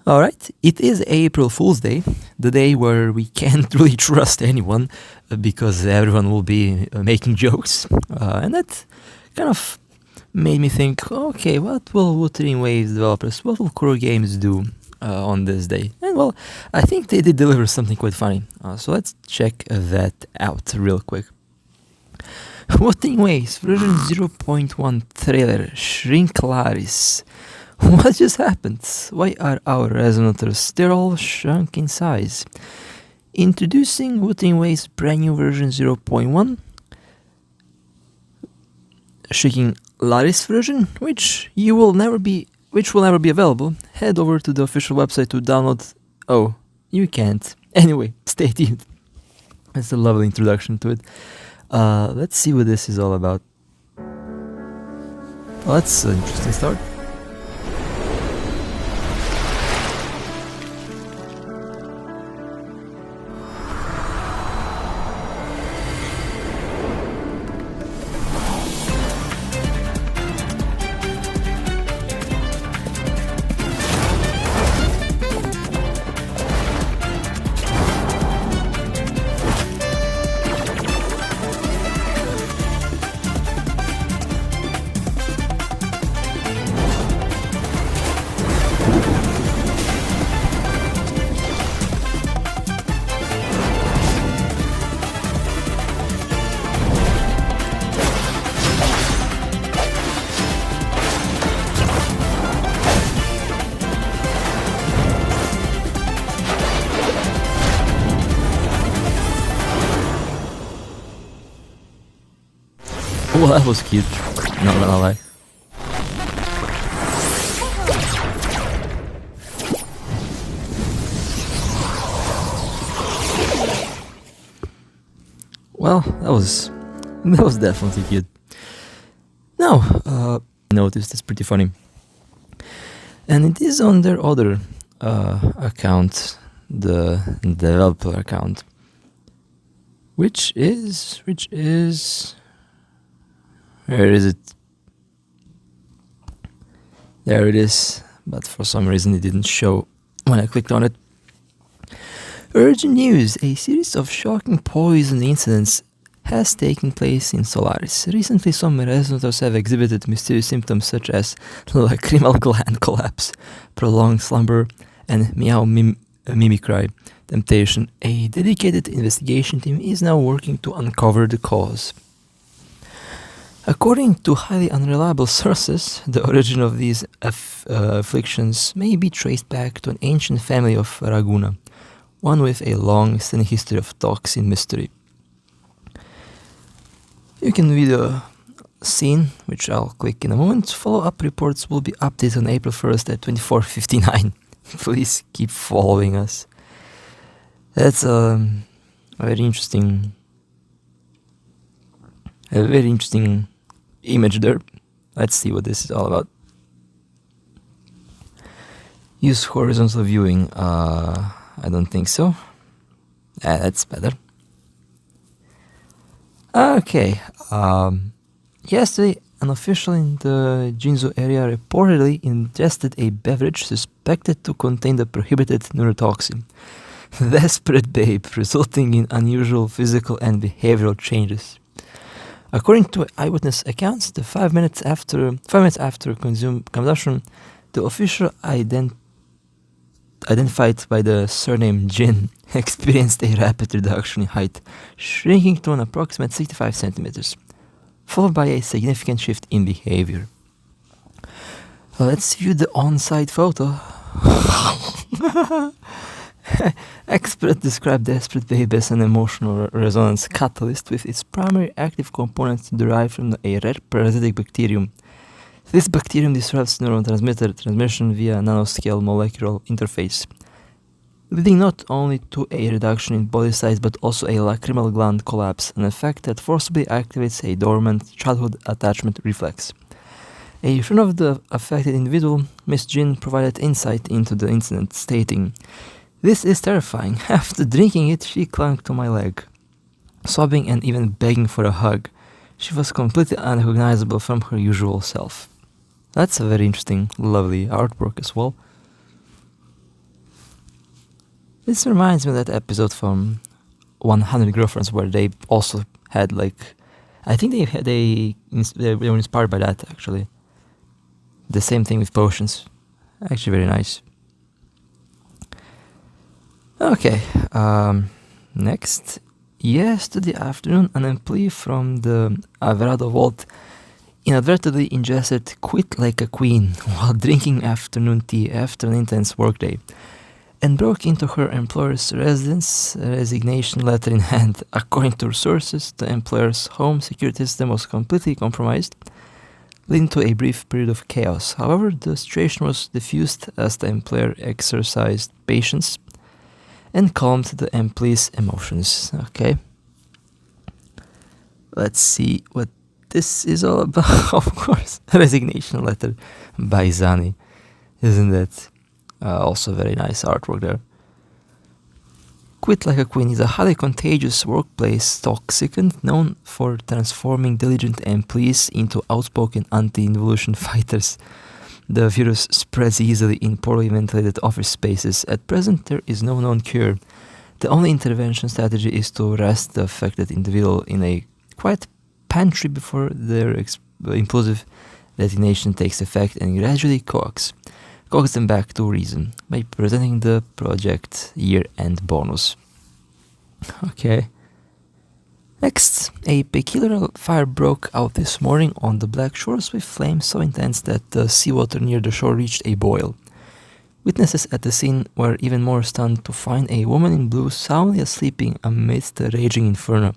Alright, it is April Fool's Day, the day where we can't really trust anyone because everyone will be making jokes. And that kind of made me think, okay, what will Wuthering Waves developers, what will Core Games do on this day? And well, I think they did deliver something quite funny. So let's check that out real quick. Wuthering Waves version 0.1 trailer, Shrinklaris. What just happened? Why are our Resonators? They're all shrunk in size. Introducing Wuthering Waves brand new version 0.1, Shrinklaris version, which will never be available. Head over to the official website to download. Oh, you can't. Anyway, stay tuned. That's a lovely introduction to it. Let's see what this is all about. Well, that's an interesting start. Well, that was cute, not gonna lie. Well, that was definitely cute. Now, noticed it's pretty funny. And it is on their other account, the developer account, which is where is it? There it is, but for some reason it didn't show when I clicked on it. Urgent news! A series of shocking poison incidents has taken place in Solaris. Recently, some Resonators have exhibited mysterious symptoms such as lacrimal gland collapse, prolonged slumber, and mimicry temptation. A dedicated investigation team is now working to uncover the cause. According to highly unreliable sources, the origin of these afflictions may be traced back to an ancient family of Raguna, one with a long-standing history of toxin mystery. You can view the scene, which I'll click in a moment. Follow-up reports will be updated on April 1st at 24:59. Please keep following us. That's a very interesting image there. Let's see what this is all about. Use horizontal viewing. I don't think so. That's better. Okay. Yesterday, an official in the Jinzu area reportedly ingested a beverage suspected to contain the prohibited neurotoxin, Desperate Babe, resulting in unusual physical and behavioral changes. According to eyewitness accounts, 5 minutes after consumption, the official identified by the surname Jin experienced a rapid reduction in height, shrinking to an approximate 65 centimeters, followed by a significant shift in behavior. Let's view the on-site photo. Experts describe Desperate Babe as an emotional resonance catalyst with its primary active components derived from a rare parasitic bacterium. This bacterium disrupts neurotransmitter transmission via nanoscale molecular interface, leading not only to a reduction in body size but also a lacrimal gland collapse, an effect that forcibly activates a dormant childhood attachment reflex. A friend of the affected individual, Miss Jin, provided insight into the incident, stating, "This is terrifying. After drinking it, she clung to my leg, sobbing and even begging for a hug. She was completely unrecognizable from her usual self." That's a very interesting, lovely artwork as well. This reminds me of that episode from 100 Girlfriends where they also had like, I think they were inspired by that actually. The same thing with potions. Actually very nice. Okay, next. Yesterday afternoon, an employee from the Alvarado Vault inadvertently ingested "Quit Like a Queen" while drinking afternoon tea after an intense workday, and broke into her employer's residence, resignation letter in hand. According to sources, the employer's home security system was completely compromised, leading to a brief period of chaos. However, the situation was diffused as the employer exercised patience and calmed the employee's emotions. Okay. Let's see what this is all about. Of course, resignation letter by Zani. Isn't that also very nice artwork there? Quit Like a Queen is a highly contagious workplace toxicant known for transforming diligent employees into outspoken anti-involution fighters. The virus spreads easily in poorly ventilated office spaces. At present, there is no known cure. The only intervention strategy is to rest the affected individual in a quiet pantry before their impulsive resignation takes effect and gradually coax them back to reason by presenting the project year-end bonus. Okay. Next, a peculiar fire broke out this morning on the Black Shores with flames so intense that the seawater near the shore reached a boil. Witnesses at the scene were even more stunned to find a woman in blue soundly asleep amidst the raging inferno.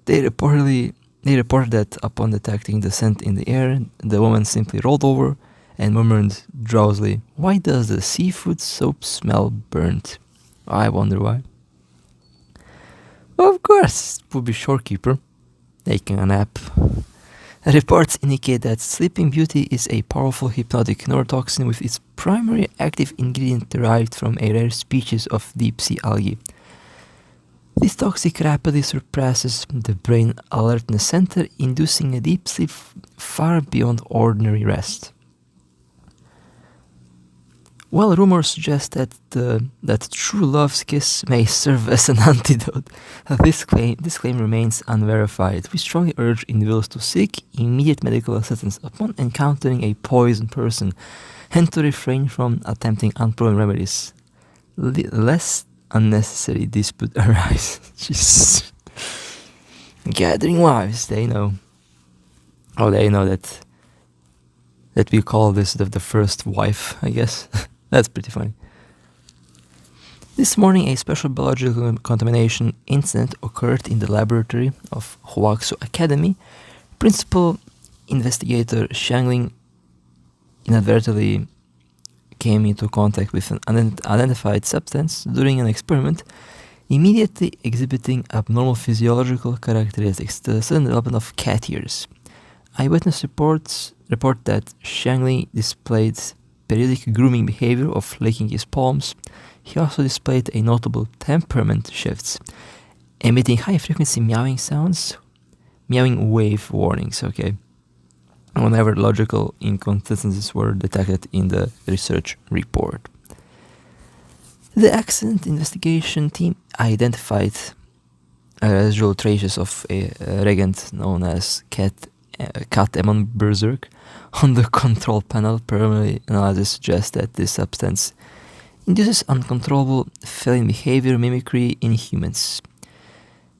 They reported that upon detecting the scent in the air, the woman simply rolled over and murmured drowsily, "Why does the seafood soap smell burnt?" I wonder why. Of course, it would be shorekeeper taking a nap. Reports indicate that Sleeping Beauty is a powerful hypnotic neurotoxin with its primary active ingredient derived from a rare species of deep-sea algae. This toxic rapidly suppresses the brain alertness center, inducing a deep sleep far beyond ordinary rest. While rumors suggest that true love's kiss may serve as an antidote, this claim remains unverified. We strongly urge individuals to seek immediate medical assistance upon encountering a poisoned person, and to refrain from attempting unproven remedies, lest unnecessary dispute arise. Jeez. Gathering wives, they know. Oh, they know that we call this the first wife, I guess. That's pretty funny. This morning, a special biological contamination incident occurred in the laboratory of Huaxu Academy. Principal investigator Xiangling inadvertently came into contact with an unidentified substance during an experiment, immediately exhibiting abnormal physiological characteristics, the sudden development of cat ears. Eyewitness report that Xiangling displayed periodic grooming behavior of licking his palms. He also displayed a notable temperament shifts, emitting high-frequency meowing sounds, meowing wave warnings, okay, whenever logical inconsistencies were detected in the research report. The accident investigation team identified residual traces of a reagent known as cat Emon Berserk on the control panel. Preliminary analysis suggests that this substance induces uncontrollable feline behavior mimicry in humans.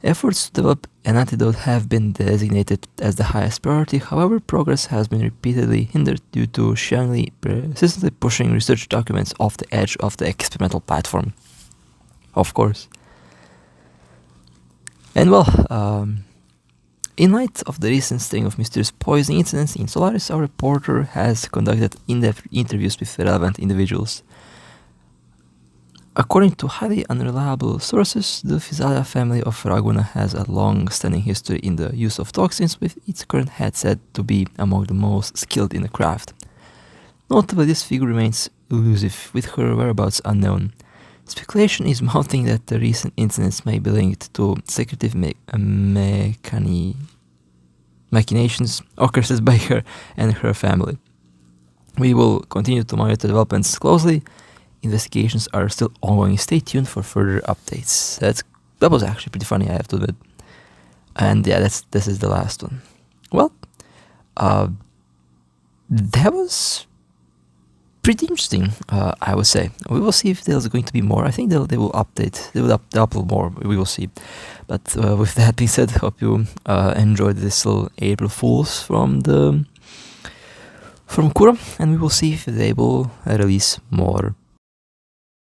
Efforts to develop an antidote have been designated as the highest priority. However, progress has been repeatedly hindered due to Xiangli persistently pushing research documents off the edge of the experimental platform. Of course. And well, in light of the recent string of mysterious poisoning incidents in Solaris, our reporter has conducted in-depth interviews with relevant individuals. According to highly unreliable sources, the Physalia family of Raguna has a long-standing history in the use of toxins, with its current head said to be among the most skilled in the craft. Notably, this figure remains elusive, with her whereabouts unknown. Speculation is mounting that the recent incidents may be linked to secretive machinations orchestrated by her and her family. We will continue to monitor developments closely investigations are still ongoing. Stay tuned for further updates. That was actually pretty funny, I have to admit. And yeah, this is the last one. Well, that was pretty interesting, I would say. We will see if there's going to be more. I think they will update. They will upload more. We will see. But with that being said, hope you enjoyed this little April Fools from Kura, and we will see if they will release more